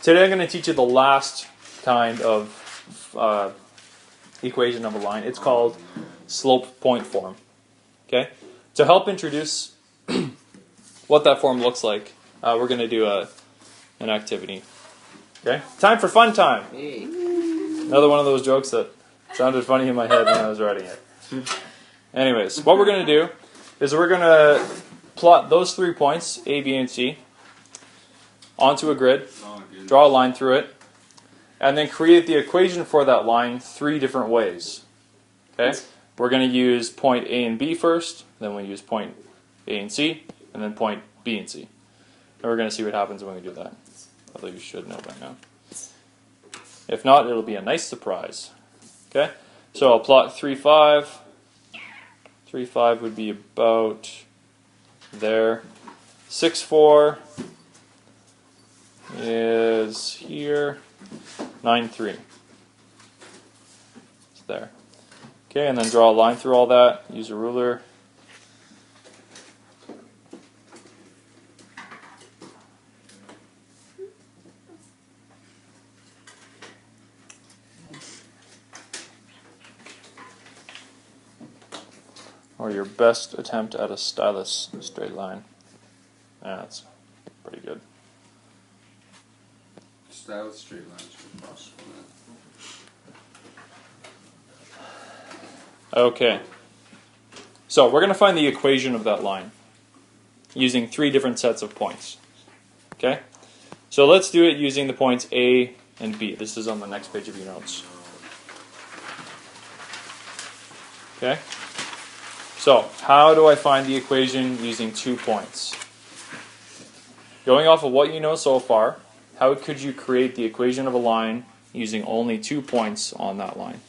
Today I'm going to teach you the last kind of equation of a line. It's called slope-point form. Okay? To help introduce what that form looks like, we're going to do an activity. Okay? Time for fun time. Another one of those jokes that sounded funny in my head when I was writing it. Anyways, what we're going to do is we're going to plot those 3 points, A, B, and C, onto a grid, draw a line through it, and then create the equation for that line 3 different ways. Okay? We're going to use point A and B first, then we'll use point A and C, and then point B and C. And we're going to see what happens when we do that. Although you should know by now. If not, it'll be a nice surprise. Okay? So I'll plot 3, 5. 3, 5 would be about there. 6, 4 is here. 9, 3. It's there. Okay, and then draw a line through all that. Use a ruler. Or your best attempt at a stylus straight line. That's pretty good. Stylus straight lines are possible. Okay. So we're going to find the equation of that line using 3 different sets of points. Okay? So let's do it using the points A and B. This is on the next page of your notes. Okay? So, how do I find the equation using 2 points? Going off of what you know so far, how could you create the equation of a line using only 2 points on that line?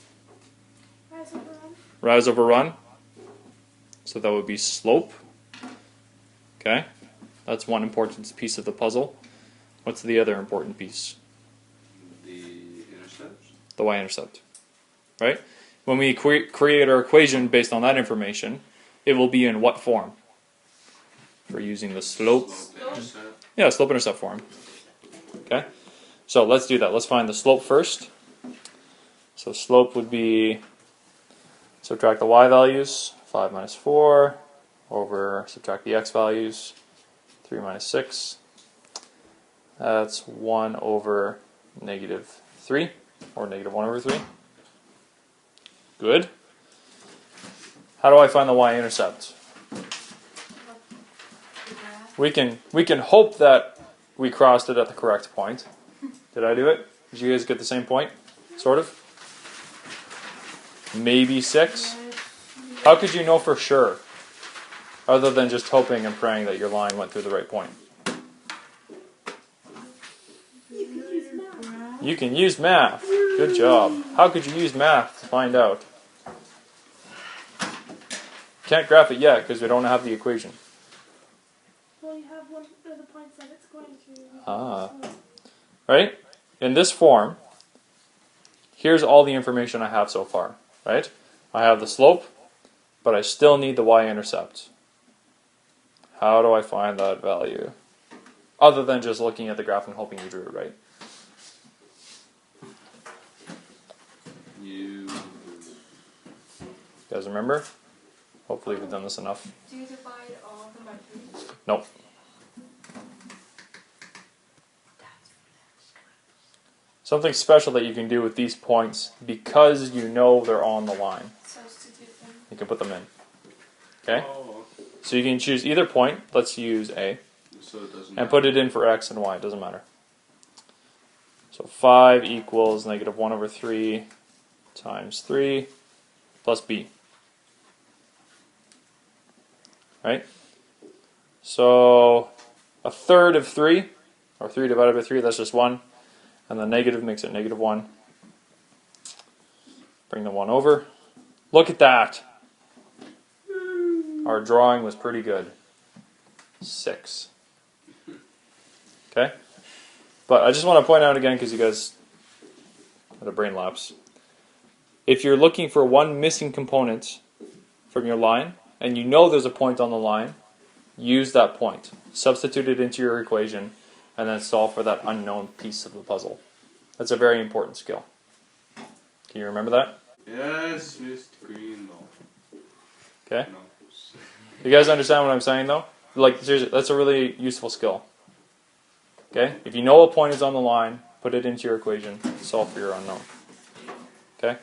Rise over run. Rise over run. So that would be slope. Okay? That's one important piece of the puzzle. What's the other important piece? The intercept? The y-intercept. Right? When we create our equation based on that information, it will be in what form? We're using the slope. Yeah, slope-intercept form. Okay? So let's do that. Let's find the slope first. So slope would be, subtract the y values, 5 minus 4, over, subtract the x values, 3 minus 6. That's 1 over negative 3, or negative 1 over 3. Good. How do I find the y-intercept? We can hope that we crossed it at the correct point. Did I do it? Did you guys get the same point? Sort of? Maybe 6? How could you know for sure? Other than just hoping and praying that your line went through the right point. You can use math. Good job. How could you use math to find out? Can't graph it yet because we don't have the equation. Well, you have one of the points that it's going to. Ah. Right? In this form, here's all the information I have so far. Right? I have the slope, but I still need the y-intercept. How do I find that value? Other than just looking at the graph and hoping you drew it right. You guys remember? Hopefully we've done this enough. Do you divide all of them by 3? Nope. Something special that you can do with these points, because you know they're on the line. Substitute them. You can put them in. Okay? So you can choose either point, let's use A, and put it in for x and y, it doesn't matter. So 5 equals negative 1 over 3 times 3 plus b. Right? So a third of 3, or 3 divided by 3, that's just 1. And the negative makes it negative 1. Bring the 1 over. Look at that! Our drawing was pretty good. 6. Okay? But I just want to point out again, because you guys had a brain lapse. If you're looking for one missing component from your line, and you know there's a point on the line, use that point. Substitute it into your equation, and then solve for that unknown piece of the puzzle. That's a very important skill. Can you remember that? Yes, Mr. Greenlaw. Okay. No. You guys understand what I'm saying, though? Like, seriously, that's a really useful skill. Okay? If you know a point is on the line, put it into your equation, solve for your unknown. Okay?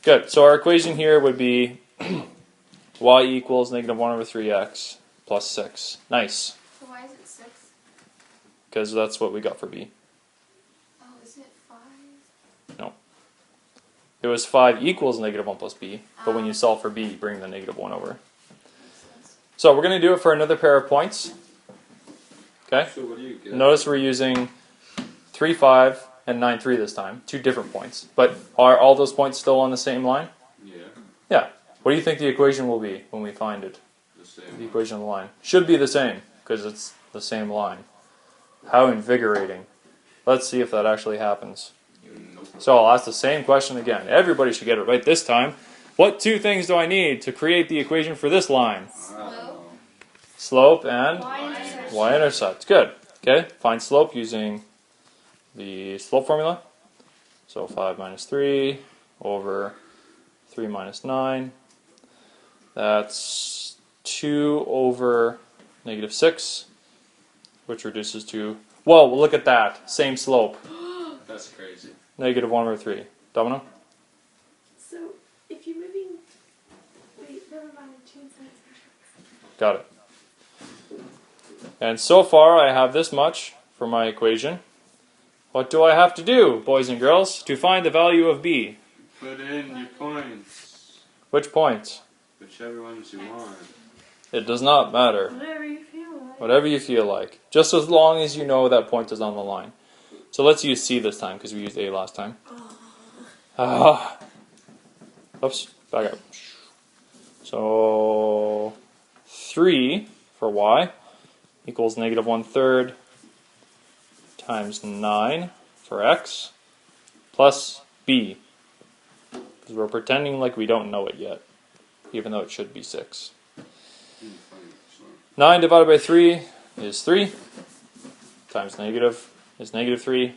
Good. So our equation here would be y equals negative 1 over 3x plus 6. Nice. So why is it 6? Because that's what we got for b. Oh, isn't it 5? It was 5 equals negative 1 plus b, but when you solve for b, you bring the negative 1 over. Makes sense. So we're going to do it for another pair of points. Okay? So what do you get? Notice we're using 3, 5, and 9, 3 this time. 2 different points. But are all those points still on the same line? Yeah, Yeah. What do you think the equation will be when we find it? the same. The equation of the line. Should be the same, because it's the same line. How invigorating. Let's see if that actually happens. Nope. So I'll ask the same question again. Everybody should get it right this time. What 2 things do I need to create the equation for this line? I don't know. Slope and Y-intercept. y-intercept. Good. Okay, find slope using the slope formula. So 5 minus 3 over 3 minus 9. That's 2 over negative 6, which reduces to, whoa, look at that. Same slope. That's crazy. Negative 1 over 3. Domino? So if you're moving, wait, never mind. Change that. Got it. And so far I have this much for my equation. What do I have to do, boys and girls, to find the value of b? Put in your points. Which points? Whichever ones you want. It does not matter. Whatever you feel like. Whatever you feel like. Just as long as you know that point is on the line. So let's use C this time because we used A last time. Oops, back up. So 3 for y equals negative 1/3 times 9 for x plus b. Because we're pretending like we don't know it yet, even though it should be 6. Funny, so. 9 divided by 3 is 3, times negative is negative 3,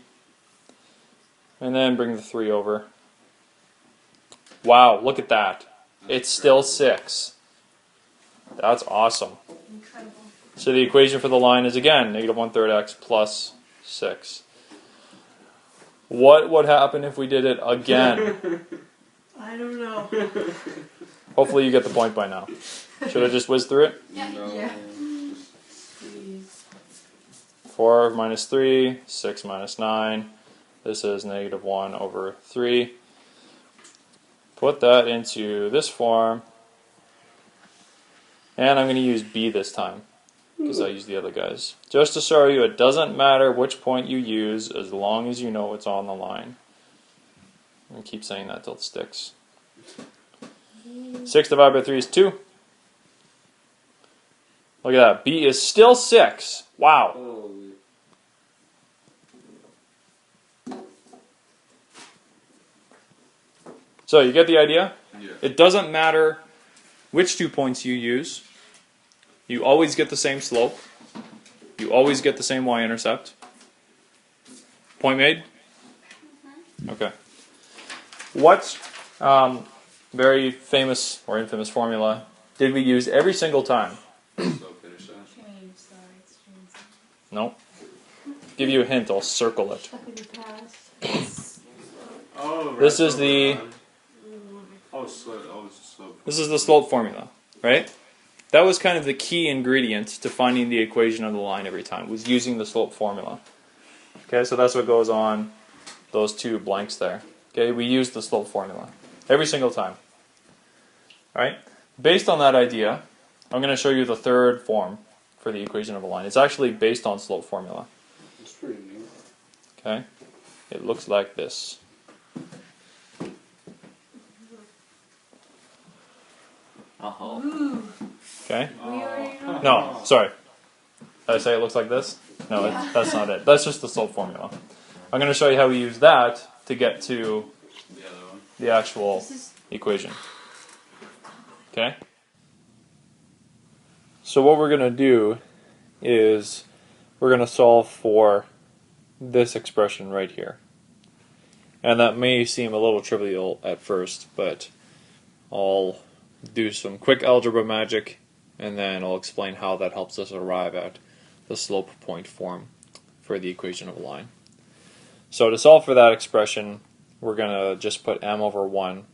and then bring the 3 over. Wow, look at that. It's still 6. That's awesome. Incredible. So the equation for the line is again negative 1/3 x plus 6. What would happen if we did it again? I don't know. Hopefully you get the point by now. Should I just whiz through it? Yeah. No. Yeah. Just 4 minus 3, 6 minus 9. This is negative 1 over 3. Put that into this form. And I'm going to use b this time, because I used the other guys. Just to show you, it doesn't matter which point you use as long as you know it's on the line. And keep saying that till it sticks. 6 divided by 3 is 2. Look at that. B is still 6. Wow. holy. So you get the idea? Yeah. It doesn't matter which 2 points you use. You always get the same slope. You always get the same y-intercept. Point made? Okay. What very famous or infamous formula did we use every single time? Slope intercept. Change, sorry, it's changed. No. Give you a hint, I'll circle it. Stuck in the past. Oh, right. This is the Oh, slope. Oh, it's a slope. this is the slope formula, right? That was kind of the key ingredient to finding the equation of the line every time, was using the slope formula. Okay, so that's what goes on those 2 blanks there. Okay, we use the slope formula every single time. Alright? Based on that idea, I'm going to show you the third form for the equation of a line. It's actually based on slope formula. It's pretty neat. Okay? It looks like this. Ooh. Okay? We already know. No, sorry. Did I say it looks like this? No, that's not it. That's just the slope formula. I'm going to show you how we use that to get to The other one. the actual This is equation. Okay? So what we're going to do is we're going to solve for this expression right here. And that may seem a little trivial at first, but I'll do some quick algebra magic, and then I'll explain how that helps us arrive at the slope point form for the equation of a line. So to solve for that expression, we're going to just put m over 1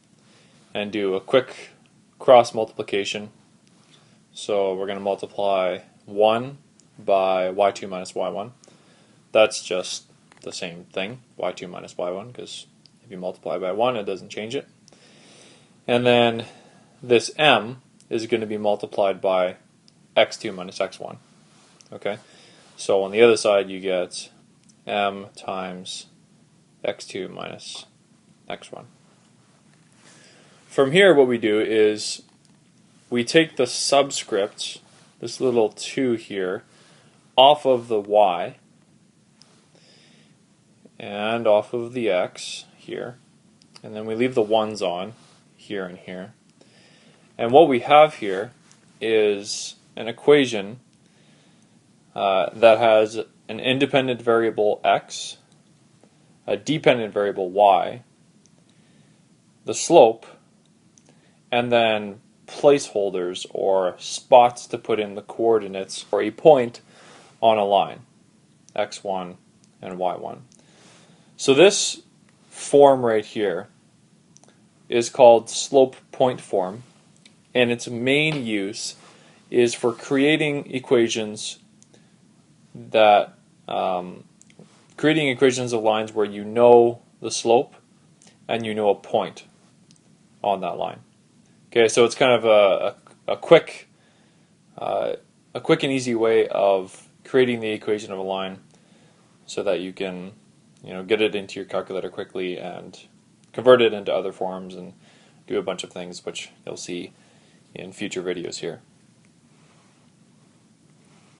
and do a quick cross multiplication. So we're going to multiply 1 by y2 minus y1. That's just the same thing, y2 minus y1, because if you multiply by 1, it doesn't change it. And then this m is going to be multiplied by x2 minus x1. Okay, so on the other side you get m times x2 minus x1. From here, what we do is we take the subscript, this little 2 here, off of the y and off of the x here, and then we leave the 1's on here and here. And what we have here is an equation that has an independent variable x, a dependent variable y, the slope, and then placeholders or spots to put in the coordinates for a point on a line, x1 and y1. So this form right here is called slope point form, and its main use is for creating equations that creating equations of lines where you know the slope and you know a point on that line. Okay, so it's kind of a quick and easy way of creating the equation of a line, so that you can get it into your calculator quickly and convert it into other forms and do a bunch of things, which you'll see in future videos here.